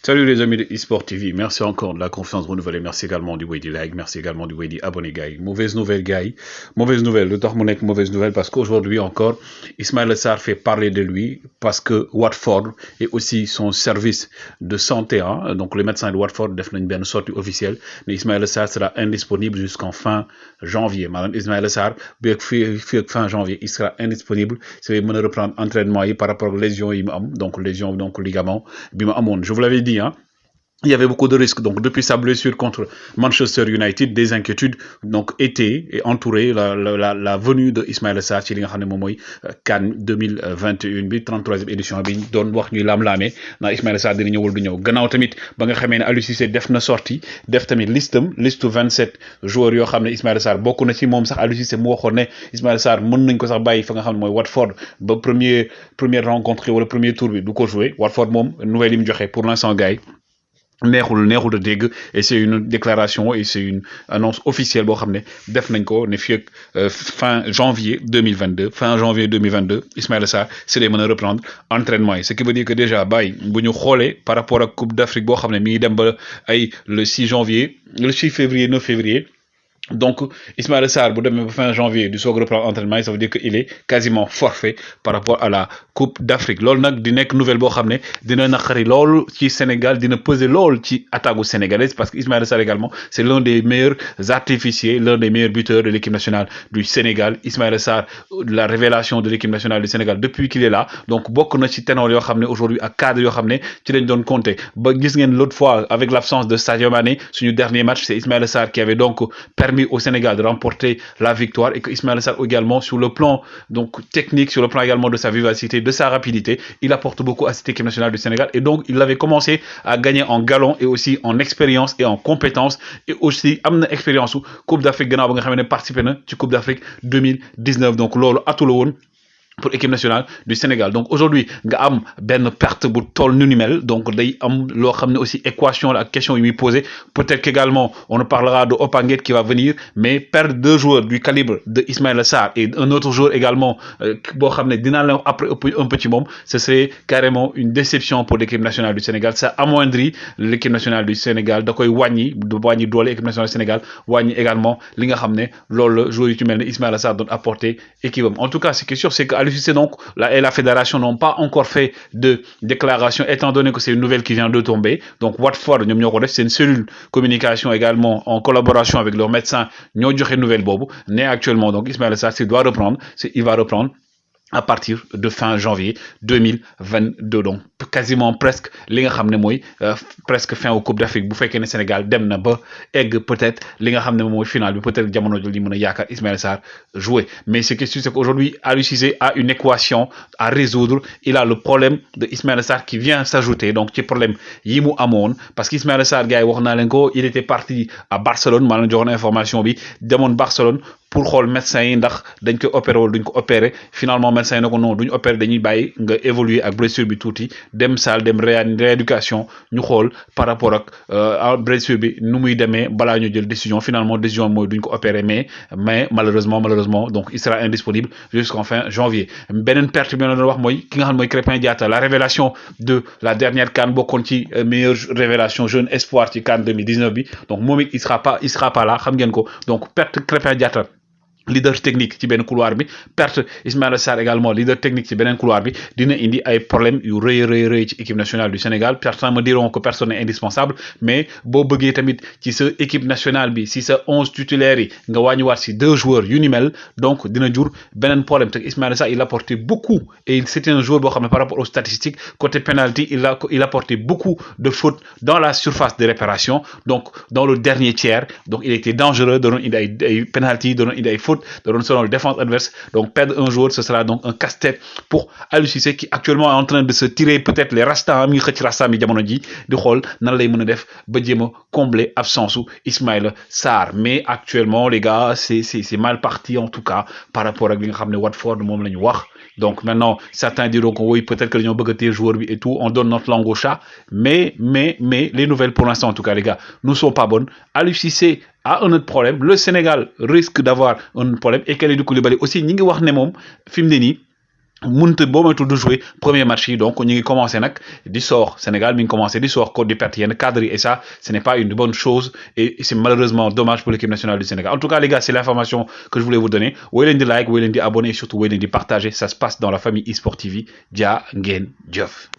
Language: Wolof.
Salut les amis de eSport TV, merci encore de la confiance renouvelée, merci également du way like, merci également du way abonné gars. Mauvaise nouvelle gars, mauvaise nouvelle, le temps mauvaise nouvelle parce qu'aujourd'hui encore, Ismaël Sarr fait parler de lui parce que Watford et aussi son service de santé, hein, donc les médecins de Watford def nañ benn sortie officielle, mais Ismaël Sarr sera indisponible jusqu'en fin janvier. Madame Ismaël Sarr, fin janvier, il sera indisponible, c'est mën reprendre entraînement par rapport aux lésions donc lésions donc ligament je vous l'avais dit, hein, il y avait beaucoup de risques. Donc, depuis sa blessure contre Manchester United, des inquiétudes donc étaient et entouré la venue de Ismaïla Sarr ci li nga xam ne CAN 2021 bi 33e édition bi doon wax ñuy lam-laamee na Ismaïla Sarr dina ñëwul du ñëw gannaaw tamit ba nga xamee ne Aliou Cissé def na sorti def tamit liste 27 joueurs yoo xam ne Ismaïla Sarr bokk na ci moom sax Aliou Cissé mu waxoon ne Ismaïla Sarr mën nañ ko sax bàyyi fa nga xam ne Watford ba première rencontre wala premier tour bi du ko jouer Watford moom nouvelle yi mu joxe pour l'instant gars yi neexul de dégg et c'est une déclaration et c'est une annonce officielle boo xam ne def nañ ko ne fii ak fin janvier 2022 Ismaïla Sarr c'est day mën a reprendre entraînement yi ce qui veut dire que déjà bàyyi bu ñu xoolee par rapport ak Coupe d'Afrique boo xam ne mi ngi dem ba ay le 6 février 9 février. Donc, Ismaël Sarr, fin janvier, du soog reprendre entraînement, ça veut dire qu'il est quasiment forfait par rapport à la Coupe d'Afrique. Lol nak di nek nouvelle bo xamné dina naxari lol ci Sénégal, dina peser lol ci attaque sénégalaise parce que Ismaël Sarr également, c'est l'un des meilleurs artificiers, l'un des meilleurs buteurs de l'équipe nationale du Sénégal. Ismaël Sarr, la révélation de l'équipe nationale du Sénégal depuis qu'il est là. Donc bokk na ci ténor yo xamné aujourd'hui ak cadre yo xamné ci lañ doon compter. Ba gis ngeen l'autre fois avec l'absence de Sadio Mané, suñu dernier match, c'est Ismaël Sarr qui avait donc permis au Sénégal de remporter la victoire et que Ismaël Sarr également sur le plan donc technique, sur le plan également de sa vivacité, de sa rapidité, il apporte beaucoup à cette équipe nationale du Sénégal et donc il avait commencé à gagner en galon et aussi en expérience et en compétence et aussi am na expérience su Coupe d'Afrique gannaaw ba nga xam ne participé na ci Coupe d'Afrique 2019 donc loolu atu la woon pour l'équipe nationale du Sénégal. Donc aujourd'hui, nga am ben perte bu toll nu mel, donc day am lo xamné aussi équation la question yi muy poser. Peut-être qu'également on parlera de Opanguet qui va venir, mais perdre deux joueurs du calibre de Ismaïla Sarr et un autre joueur également bo xamné dina la après un petit moment, ce serait carrément une déception pour l'équipe nationale du Sénégal. Ça amoindrit l'équipe nationale du Sénégal, da koy wañi doole équipe nationale du Sénégal, wañi également li nga xamné loolu joueur yu ci melni Ismaïla Sarr doon apporter équipe. En tout cas, ce qui est sûr c'est que c'est donc la fédération n'ont pas encore fait de déclaration étant donné que c'est une nouvelle qui vient de tomber. Donc Watford c'est une cellule communication également en collaboration avec leurs médecins ñoo joxe nouvelle bobu né actuellement donc Ismaël Sarr il va reprendre à partir de fin janvier 2022 donc quasiment presque li nga xamné moy presque fin au Coupe d'Afrique bu féké né Sénégal dem na ba egg peut-être li nga xamné moy final bi peut-être jamono jooju li mëna yaakaar Ismaël Sarr jouer mais ce qui est sûr c'est qu'aujourd'hui Aliou Cissé a une équation à résoudre. Il a le problème de Ismaël Sarr qui vient s'ajouter donc ci problème yi mu amone parce qu'Ismaël Sarr gars wax na len ko il était parti à Barcelone maanaam jox na information bi demoon Barcelone pour xool médecin yi ndax dañ ko opérer wala duñ ko opérer finalement médecin yi ne ko non duñ opérer dañuy bàyyi nga évoluer ak blessure bi tuuti dem salle dem rééducation ñu xool par rapport ak blessure bi nu muy demee balaa ñu jël décision finalement décision mooy duñ ko opérer mais malheureusement donc il sera indisponible jusqu'en fin janvier. Beneen perte bi ma doon wax mooy ki nga xam mooy Krépin Diatta la révélation de la dernière CAN bokkoon ci meilleure révélation jeune espoir ci CAN 2019 bi donc moom it il sera pas là xam ngeen ko donc perte Krépin Diatta leader technique ci ben couloir bi perte Ismaïla Sarr également leader technique ci benen couloir bi dina indi ay problèmes yu reuy ci équipe nationale du Sénégal. Certains me diront que personne n'est indispensable mais bo bëggee tamit ci sa équipe nationale bi si sa 11 titulaires yi nga wàññiwaat ci deux joueurs yu ni mel donc dina jur benen problème te Ismaïla Sarr il apportait beaucoup et c'était un joueur bo xamné par rapport aux statistiques côté penalty il apportait beaucoup de fautes dans la surface de réparation donc dans le dernier tiers donc il était dangereux doon indi ay penalty doon indi ay fautes de la défense adverse. Donc perdre un joueur, ce sera donc un casse-tête pour Aliou Cissé qui actuellement est en train de se tirer peut-être les rastas mi xëc rasta mi jamono ji di xol nan lay mëna def ba jéma combler absence Ismaïla Sarr. Mais actuellement les gars, c'est mal parti en tout cas par rapport à li nga xamné Watford mom lañu wax. Donc maintenant, certains diront que oui, peut-être que nous avons besoin joueur et tout, on donne notre langue au chat. Mais, les nouvelles pour l'instant, en tout cas, les gars, ne sont pas bonnes. Aliou Cissé a un autre problème. Le Sénégal risque d'avoir un problème. Et Kalidou Koulibaly aussi, nous avons dit, mënut boo moytuwul du jouer premier match yi donc ñu ngi commencé nag di sort Sénégal mi ngi commencé di sort code di perte yenn cadre yi et ça ce n'est pas une bonne chose et c'est malheureusement dommage pour l'équipe nationale du Sénégal. En tout cas les gars, c'est l'information que je voulais vous donner. Woy leen di like, woy leen di abonner et surtout woy leen di partager. Ça se passe dans la famille eSport TV. Jaa ngeen jëf.